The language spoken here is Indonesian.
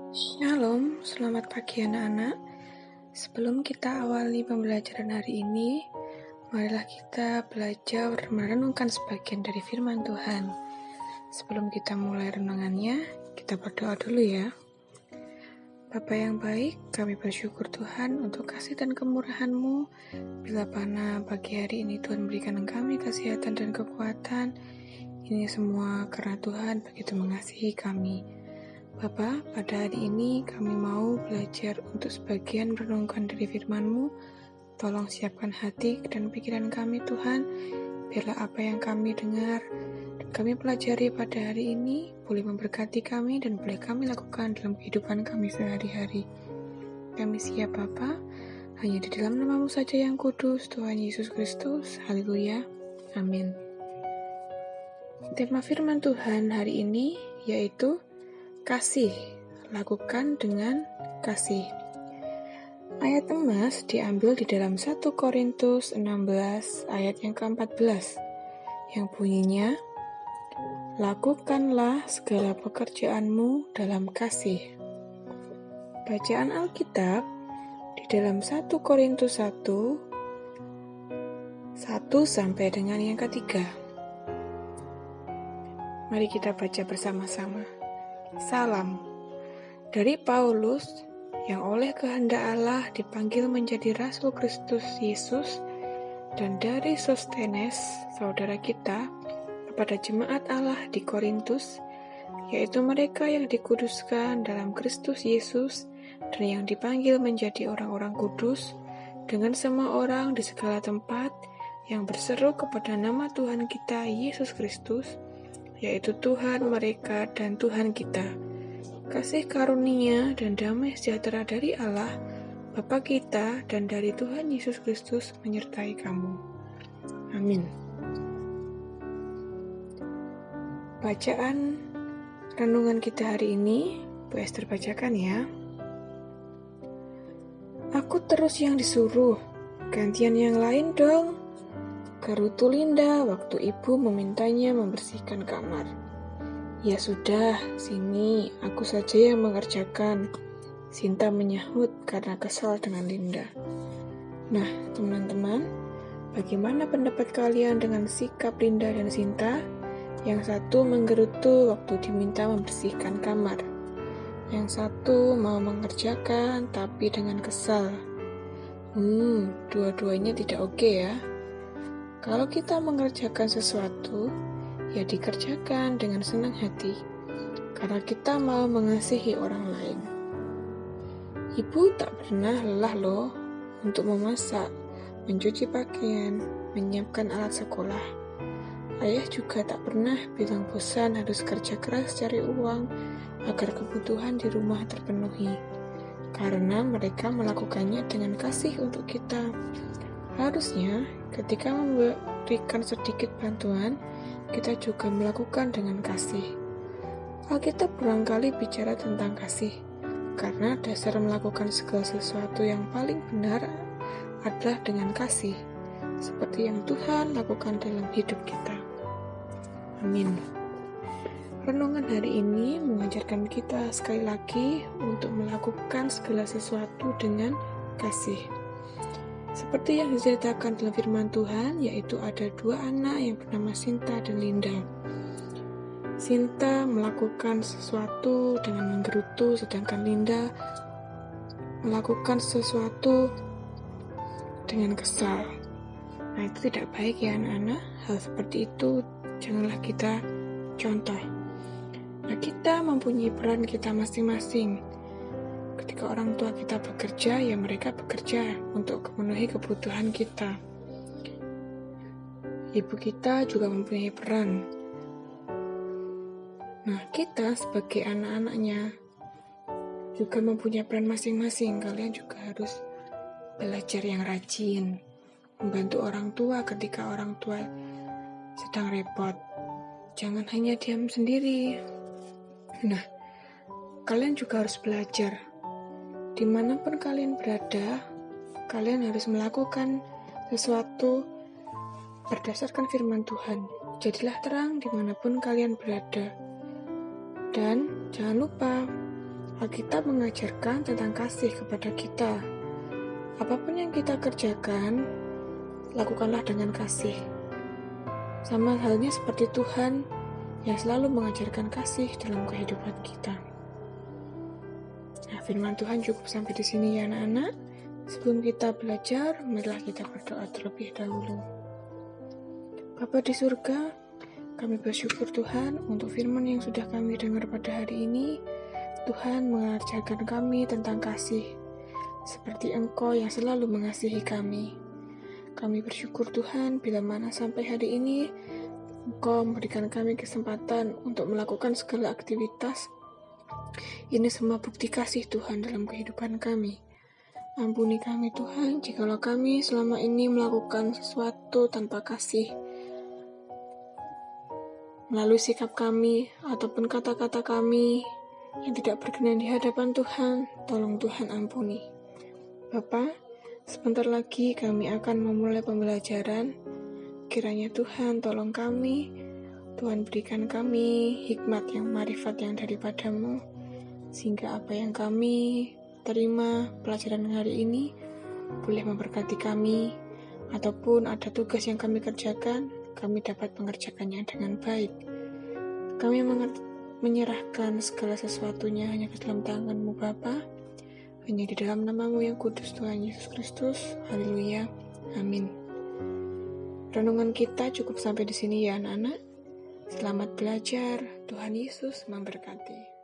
Shalom, selamat pagi anak-anak. Sebelum kita awali pembelajaran hari ini, marilah kita belajar merenungkan sebagian dari firman Tuhan. Sebelum kita mulai renungannya, kita berdoa dulu ya. Bapa yang baik, kami bersyukur Tuhan untuk kasih dan kemurahan-Mu. Bila mana pagi hari ini Tuhan berikan kami kesehatan dan kekuatan, ini semua karena Tuhan begitu mengasihi kami. Bapa, pada hari ini kami mau belajar untuk sebagian merenungkan dari firman-Mu. Tolong siapkan hati dan pikiran kami Tuhan, biarlah apa yang kami dengar dan kami pelajari pada hari ini boleh memberkati kami dan boleh kami lakukan dalam kehidupan kami sehari-hari. Kami siap Bapa, hanya di dalam nama-Mu saja yang kudus, Tuhan Yesus Kristus. Haleluya. Amin. Tema firman Tuhan hari ini yaitu kasih, lakukan dengan kasih. Ayat emas diambil di dalam 1 Korintus 16 ayat yang ke-14 yang bunyinya, lakukanlah segala pekerjaanmu dalam kasih. Bacaan Alkitab di dalam 1 Korintus 1 sampai dengan yang ketiga. Mari kita baca bersama-sama. Salam dari Paulus yang oleh kehendak Allah dipanggil menjadi Rasul Kristus Yesus, dan dari Sostenes, saudara kita, kepada jemaat Allah di Korintus, yaitu mereka yang dikuduskan dalam Kristus Yesus dan yang dipanggil menjadi orang-orang kudus, dengan semua orang di segala tempat yang berseru kepada nama Tuhan kita Yesus Kristus, yaitu Tuhan mereka dan Tuhan kita. Kasih karunia dan damai sejahtera dari Allah, Bapa kita, dan dari Tuhan Yesus Kristus menyertai kamu. Amin. Bacaan renungan kita hari ini, Bu Esther bacakan ya. Aku terus yang disuruh, gantian yang lain dong. Gerutu Linda waktu ibu memintanya membersihkan kamar. Ya sudah, sini, aku saja yang mengerjakan. Sinta menyahut karena kesal dengan Linda. Nah, teman-teman, bagaimana pendapat kalian dengan sikap Linda dan Sinta? Yang satu menggerutu waktu diminta membersihkan kamar. Yang satu mau mengerjakan tapi dengan kesal. Dua-duanya tidak oke ya. Kalau kita mengerjakan sesuatu, ya dikerjakan dengan senang hati, karena kita mau mengasihi orang lain. Ibu tak pernah lelah loh untuk memasak, mencuci pakaian, menyiapkan alat sekolah. Ayah juga tak pernah bilang bosan harus kerja keras cari uang agar kebutuhan di rumah terpenuhi, karena mereka melakukannya dengan kasih untuk kita. Harusnya ketika memberikan sedikit bantuan, kita juga melakukan dengan kasih. Alkitab berangkali bicara tentang kasih, karena dasar melakukan segala sesuatu yang paling benar adalah dengan kasih, seperti yang Tuhan lakukan dalam hidup kita. Amin. Renungan hari ini mengajarkan kita sekali lagi untuk melakukan segala sesuatu dengan kasih. Seperti yang diceritakan dalam firman Tuhan, yaitu ada dua anak yang bernama Sinta dan Linda. Sinta melakukan sesuatu dengan menggerutu, sedangkan Linda melakukan sesuatu dengan kesal. Nah, itu tidak baik ya anak-anak. Hal seperti itu janganlah kita contoh. Nah, kita mempunyai peran kita masing-masing. Ketika orang tua kita bekerja, ya mereka bekerja untuk memenuhi kebutuhan kita. Ibu kita juga mempunyai peran. Nah, kita sebagai anak-anaknya juga mempunyai peran masing-masing. Kalian juga harus belajar yang rajin, membantu orang tua ketika orang tua sedang repot. Jangan hanya diam sendiri. Nah, kalian juga harus belajar. Dimanapun kalian berada, kalian harus melakukan sesuatu berdasarkan firman Tuhan. Jadilah terang dimanapun kalian berada. Dan jangan lupa, Alkitab mengajarkan tentang kasih kepada kita. Apapun yang kita kerjakan, lakukanlah dengan kasih. Sama halnya seperti Tuhan yang selalu mengajarkan kasih dalam kehidupan kita. Nah, firman Tuhan cukup sampai di sini ya anak-anak. Sebelum kita belajar, marilah kita berdoa terlebih dahulu. Bapa di surga, kami bersyukur Tuhan untuk firman yang sudah kami dengar pada hari ini. Tuhan mengajarkan kami tentang kasih, seperti Engkau yang selalu mengasihi kami. Kami bersyukur Tuhan bila mana sampai hari ini Engkau memberikan kami kesempatan untuk melakukan segala aktivitas. Ini semua bukti kasih Tuhan dalam kehidupan kami. Ampuni kami Tuhan, jikalau kami selama ini melakukan sesuatu tanpa kasih, melalui sikap kami ataupun kata-kata kami yang tidak berkenan di hadapan Tuhan, tolong Tuhan ampuni. Bapa, sebentar lagi kami akan memulai pembelajaran. Kiranya Tuhan tolong kami, Tuhan berikan kami hikmat yang marifat yang daripada-Mu, sehingga apa yang kami terima pelajaran hari ini boleh memberkati kami, ataupun ada tugas yang kami kerjakan, kami dapat mengerjakannya dengan baik. Kami menyerahkan segala sesuatunya hanya ke dalam tangan-Mu Bapa, hanya di dalam nama-Mu yang kudus Tuhan Yesus Kristus. Haleluya. Amin. Renungan kita cukup sampai di sini ya anak-anak. Selamat belajar. Tuhan Yesus memberkati.